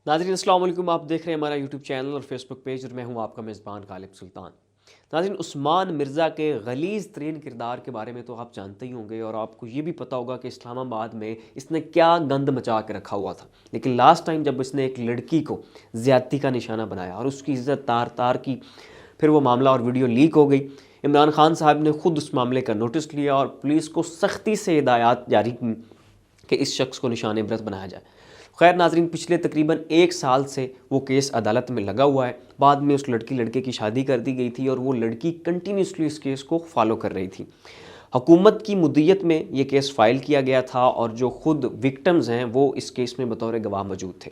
नाज़रीन अस्सलाम वालेकुम। आप देख रहे हैं हमारा यूट्यूब चैनल और फेसबुक पेज और मैं हूं आपका मेज़बान गालिब सुल्तान। नाज़रीन, उस्मान मिर्ज़ा के गलीज़ तरीन किरदार के बारे में तो आप जानते ही होंगे और आपको ये भी पता होगा कि इस्लामाबाद में इसने क्या गंद मचा के रखा हुआ था। लेकिन लास्ट टाइम जब इसने एक लड़की को ज़्यादती का निशाना बनाया और उसकी इज़्ज़त तार तार की, फिर वो मामला और वीडियो लीक हो गई। इमरान खान साहब ने ख़ुद उस मामले का नोटिस लिया और पुलिस को सख्ती से हिदायत जारी की कि इस शख्स को निशान इबरत बनाया जाए। खैर नाजरीन, पिछले तकरीबन 1 साल से वो केस अदालत में लगा हुआ है। बाद में उस लड़के की शादी कर दी गई थी और वो लड़की कंटिन्यूसली इस केस को फॉलो कर रही थी। हुकूमत की मुद्दत में ये केस फाइल किया गया था और जो खुद विक्टिम्स हैं वो इस केस में बतौर गवाह मौजूद थे।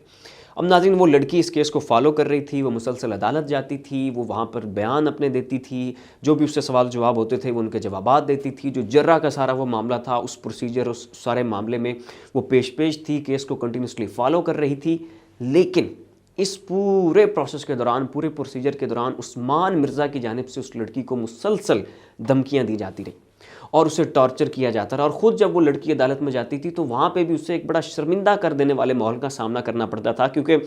अब नाज़रीन, वो लड़की इस केस को फॉलो कर रही थी, वो मुसलसल अदालत जाती थी, वो वहाँ पर बयान अपने देती थी, जो भी उससे सवाल जवाब होते थे वो उनके जवाबात देती थी। जो जर्रा का सारा वो मामला था, उस प्रोसीजर, उस सारे मामले में वो पेश थी, केस को कंटिन्यूसली फॉलो कर रही थी। लेकिन इस पूरे प्रोसेस के दौरान, पूरे प्रोसीजर के दौरान उस्मान मिर्ज़ा की जानिब से उस लड़की को मुसलसल धमकियाँ दी जाती रही और उसे टॉर्चर किया जाता रहा। और ख़ुद जब वो लड़की अदालत में जाती थी तो वहाँ पे भी उसे एक बड़ा शर्मिंदा कर देने वाले माहौल का सामना करना पड़ता था, क्योंकि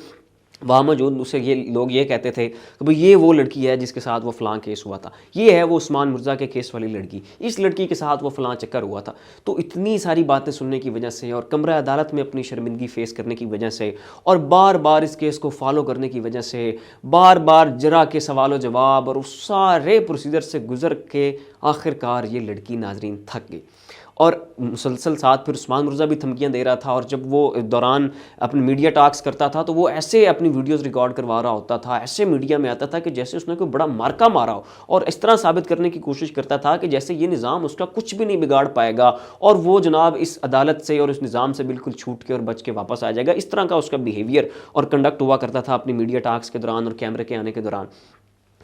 वहाँ मौजूद उसे ये लोग ये कहते थे कि भाई ये वो लड़की है जिसके साथ वो फ़लाँ केस हुआ था, ये है वो उस्मान मिर्ज़ा के केस वाली लड़की, इस लड़की के साथ वो फ़लाँ चक्कर हुआ था। तो इतनी सारी बातें सुनने की वजह से और कमरा अदालत में अपनी शर्मिंदगी फेस करने की वजह से और बार बार इस केस को फॉलो करने की वजह से, बार बार जरा के सवाल जवाब और उस सारे प्रोसीजर से गुजर के आखिरकार ये लड़की नाजरीन थक गई। और मुसलसल साथ फिर उस्मान मिर्ज़ा भी धमकियाँ दे रहा था और जब वो दौरान अपने मीडिया टॉक्स करता था तो वो ऐसे अपनी वीडियोस रिकॉर्ड करवा रहा होता था, ऐसे मीडिया में आता था कि जैसे उसने कोई बड़ा मार्का मारा हो और इस तरह साबित करने की कोशिश करता था कि जैसे ये निज़ाम उसका कुछ भी नहीं बिगाड़ पाएगा और वो जनाब इस अदालत से और इस निज़ाम से बिल्कुल छूट के और बच के वापस आ जाएगा। इस तरह का उसका बिहेवियर और कंडक्ट हुआ करता था अपनी मीडिया टॉक्स के दौरान और कैमरे के आने के दौरान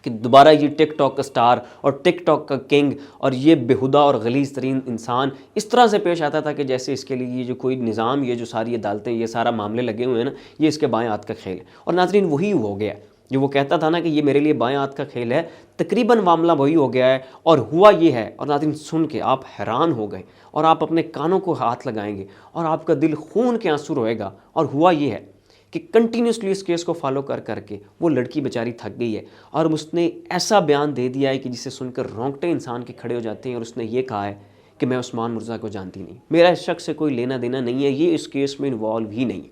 कि दोबारा ये टिकटॉक का स्टार और टिकटॉक का किंग और ये बेहुदा और गलीज़ तरीन इंसान इस तरह से पेश आता था कि जैसे इसके लिए ये जो कोई निज़ाम, ये जो सारी अदालतें, ये सारा मामले लगे हुए हैं ना, ये इसके बाएं हाथ का खेल है। और नाजरीन, वही हो गया जो वो कहता था ना कि ये मेरे लिए बाएं हाथ का खेल है, तकरीबन मामला वही हो गया है और हुआ ये है। और नाज़रीन, सुन के आप हैरान हो गए और आप अपने कानों को हाथ लगाएंगे और आपका दिल खून के आंसू रोएगा। और हुआ ये है कि कंटिन्यूसली इस केस को फॉलो कर करके वो लड़की बेचारी थक गई है और उसने ऐसा बयान दे दिया है कि जिसे सुनकर रोंगटे इंसान के खड़े हो जाते हैं। और उसने ये कहा है कि मैं उस्मान मिर्ज़ा को जानती नहीं, मेरा इस शख्स से कोई लेना देना नहीं है, ये इस केस में इन्वॉल्व ही नहीं है।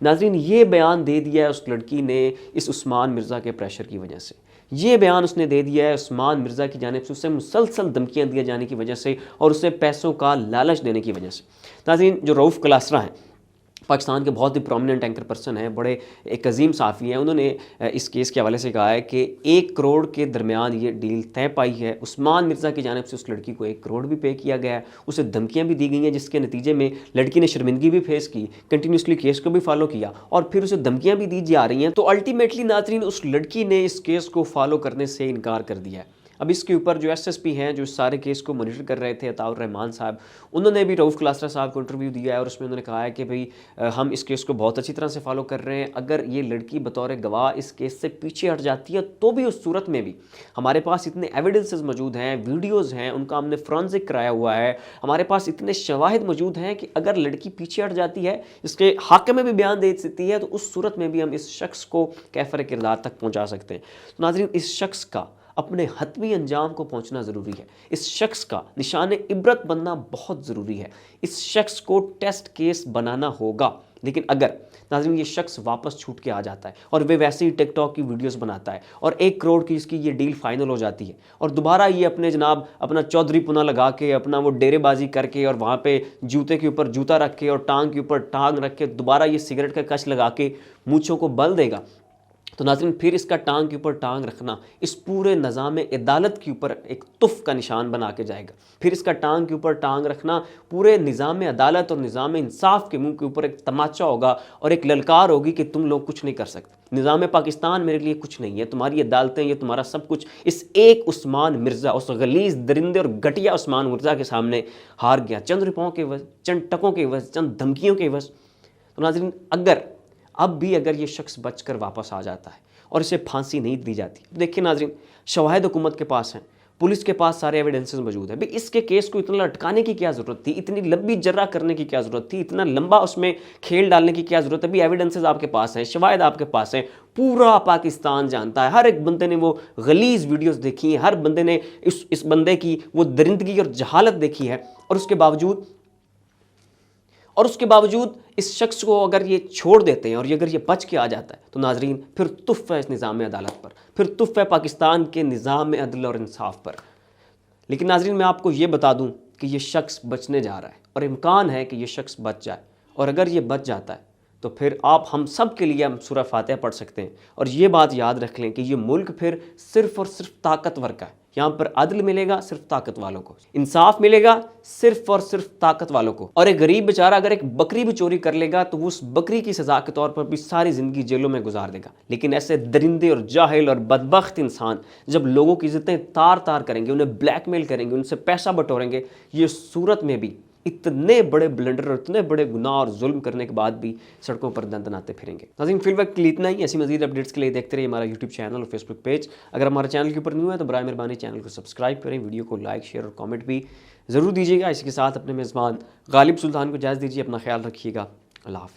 नाजरीन, ये बयान दे दिया है उस लड़की ने इस उस्मान मिर्ज़ा के प्रेशर की वजह से। ये बयान उसने दे दिया है उस्मान मिर्ज़ा की जानिब से उसे मुसलसल धमकियाँ दिए जाने की वजह से और उसे पैसों का लालच देने की वजह से। नाजरीन, जो रऊफ़ क्लासरा हैं, पाकिस्तान के बहुत ही प्रोमिनेंट एंकर पर्सन हैं, बड़े एक अजीम साफ़ी हैं, उन्होंने इस केस के हवाले से कहा है कि 1 करोड़ के दरमियान ये डील तय पाई है। उस्मान मिर्ज़ा की जानिब से उस लड़की को 1 करोड़ भी पे किया गया है, उसे धमकियाँ भी दी गई हैं, जिसके नतीजे में लड़की ने शर्मिंदगी भी फेस की, कंटिन्यूसली केस को भी फॉलो किया और फिर उसे धमकियाँ भी दी जा रही हैं। तो अल्टीमेटली नाज़रीन, उस लड़की ने इस केस को फॉलो करने से इनकार कर दिया है। अब इसके ऊपर जो एसएसपी हैं, जो इस सारे केस को मॉनिटर कर रहे थे, अताउर रहमान साहब, उन्होंने भी रऊफ़ क्लासरा साहब को इंटरव्यू दिया है और उसमें उन्होंने कहा है कि भाई हम इस केस को बहुत अच्छी तरह से फॉलो कर रहे हैं। अगर ये लड़की बतौर गवाह इस केस से पीछे हट जाती है तो भी उस सूरत में भी हमारे पास इतने एविडेंसेस मौजूद हैं, वीडियोज़ हैं, उनका हमने फोरेंसिक कराया हुआ है, हमारे पास इतने शवाहिद मौजूद हैं कि अगर लड़की पीछे हट जाती है, इसके हक़ में भी बयान दे सकती है, तो उस सूरत में भी हम इस शख्स को कैफ़र किरदार तक पहुँचा सकते हैं। तो नाज़रीन, इस शख्स का अपने हतमी अंजाम को पहुंचना ज़रूरी है। इस शख्स का निशान इबरत बनना बहुत ज़रूरी है। इस शख्स को टेस्ट केस बनाना होगा। लेकिन अगर नाज़रीन ये शख्स वापस छूट के आ जाता है और वे वैसे ही टिकटॉक की वीडियोस बनाता है और 1 करोड़ की इसकी ये डील फाइनल हो जाती है और दोबारा ये अपने जनाब अपना चौधरी पुना लगा के, अपना वो डेरेबाजी करके और वहाँ पे जूते के ऊपर जूता रख के और टांग के ऊपर टांग रख के दोबारा ये सिगरेट का कश लगा के मूँछों को बल देगा, तो नाज़रीन फिर इसका टांग के ऊपर टांग रखना इस पूरे निज़ाम अदालत के ऊपर एक तुफ का निशान बना के जाएगा। फिर इसका टांग के ऊपर टांग रखना पूरे निज़ाम अदालत और निज़ाम इंसाफ के मुंह के ऊपर एक तमाचा होगा और एक ललकार होगी कि तुम लोग कुछ नहीं कर सकते। निज़ाम पाकिस्तान मेरे लिए कुछ नहीं है, तुम्हारी अदालतें, ये तुम्हारा सब कुछ इस एक उस्मान मिर्ज़ा, उस गलीज़ दरिंदे और घटिया उस्मान मिर्ज़ा के सामने हार गया, चंद रुपयों के वजह, चंद टकों के वजह, चंद धमकियों के वजह। तो नाज़रीन अब भी अगर ये शख्स बचकर वापस आ जाता है और इसे फांसी नहीं दी जाती, देखिए नाज़रीन, शवाहिद हुकूमत के पास हैं, पुलिस के पास सारे एविडेंसेस मौजूद है। भाई इसके केस को इतना लटकाने की क्या ज़रूरत थी, इतनी लंबी जर्रा करने की क्या ज़रूरत थी, इतना लंबा उसमें खेल डालने की क्या ज़रूरत है। भाई एविडेंसेस आपके पास हैं, शवाहिद आपके पास हैं, पूरा पाकिस्तान जानता है, हर एक बंदे ने वो गलीज वीडियोस देखी हैं, हर बंदे ने इस बंदे की वो दरिंदगी और जहालत देखी है। और उसके बावजूद इस शख्स को अगर ये छोड़ देते हैं और अगर ये बच के आ जाता है तो नाजरीन फिर तुफ़ है इस निज़ाम अदालत पर, फिर तुफ़ है पाकिस्तान के निज़ाम अदल और इंसाफ पर। लेकिन नाजरीन मैं आपको ये बता दूं कि ये शख्स बचने जा रहा है और इम्कान है कि ये शख्स बच जाए। और अगर ये बच जाता है तो फिर आप हम सब के लिए हम सूरह फातिहा पढ़ सकते हैं। और ये बात याद रख लें कि ये मुल्क फिर सिर्फ़ और सिर्फ ताकतवर का है। यहाँ पर अदल मिलेगा सिर्फ ताकत वालों को, इंसाफ मिलेगा सिर्फ और सिर्फ ताकत वालों को। और एक गरीब बेचारा अगर एक बकरी भी चोरी कर लेगा तो वो उस बकरी की सज़ा के तौर पर भी सारी ज़िंदगी जेलों में गुजार देगा। लेकिन ऐसे दरिंदे और जाहिल और बदबख्त इंसान जब लोगों की इज़्ज़तें तार तार करेंगे, उन्हें ब्लैकमेल करेंगे, उनसे पैसा बटोरेंगे, ये सूरत में भी इतने बड़े ब्लंडर और इतने बड़े गुनाह और जुल्म करने के बाद भी सड़कों पर दंदनाते फिरेंगे। नाज़रीन फिल वक्त के लिए इतना ही। ऐसी मज़ीद अपडेट्स के लिए देखते रहिए हमारा यूट्यूब चैनल और फेसबुक पेज। अगर हमारे चैनल के ऊपर न्यू है तो बराए मेहरबानी चैनल को सब्सक्राइब करें, वीडियो को लाइक शेयर और कॉमेंट भी ज़रूर दीजिएगा। इसी के साथ अपने मेज़बान गालिब सुल्तान को इजाज़त दीजिए। अपना ख्याल रखिएगा। अल्लाह हाफ़िज़।